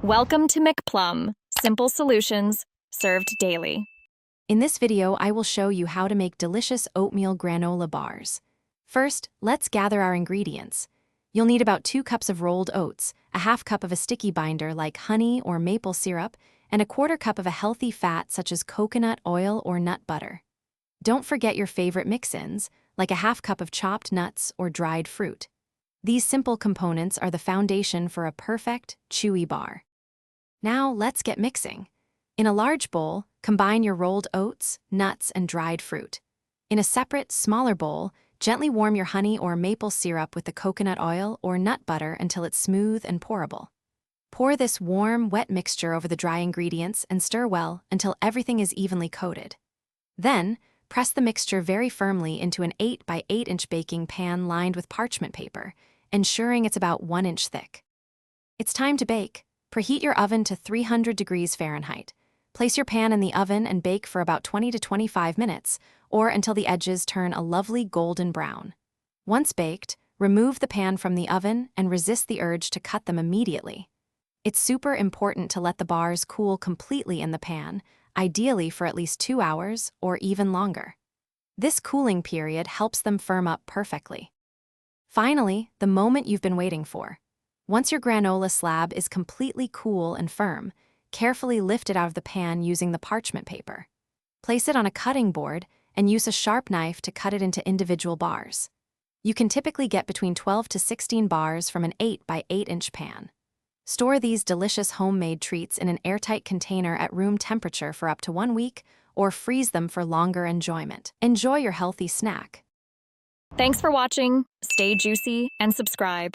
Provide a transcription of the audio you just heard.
Welcome to McPlum, simple solutions served daily. In this video, I will show you how to make delicious oatmeal granola bars. First, let's gather our ingredients. You'll need about 2 cups of rolled oats, a half cup of a sticky binder like honey or maple syrup, and a 1/4 cup of a healthy fat such as coconut oil or nut butter. Don't forget your favorite mix-ins, like a half cup of chopped nuts or dried fruit. These simple components are the foundation for a perfect, chewy bar. Now let's get mixing. In a large bowl, combine your rolled oats, nuts, and dried fruit. In a separate, smaller bowl, gently warm your honey or maple syrup with the coconut oil or nut butter until it's smooth and pourable. Pour this warm, wet mixture over the dry ingredients and stir well until everything is evenly coated. Then, press the mixture very firmly into an 8 by 8 inch baking pan lined with parchment paper, ensuring it's about 1 inch thick. It's time to bake. Preheat your oven to 300 degrees Fahrenheit. Place your pan in the oven and bake for about 20 to 25 minutes, or until the edges turn a lovely golden brown. Once baked, remove the pan from the oven and resist the urge to cut them immediately. It's super important to let the bars cool completely in the pan, ideally for at least 2 hours or even longer. This cooling period helps them firm up perfectly. Finally, the moment you've been waiting for. Once your granola slab is completely cool and firm, carefully lift it out of the pan using the parchment paper. Place it on a cutting board and use a sharp knife to cut it into individual bars. You can typically get between 12 to 16 bars from an 8 by 8 inch pan. Store these delicious homemade treats in an airtight container at room temperature for up to 1 week, or freeze them for longer enjoyment. Enjoy your healthy snack. Thanks for watching. Stay juicy and subscribe.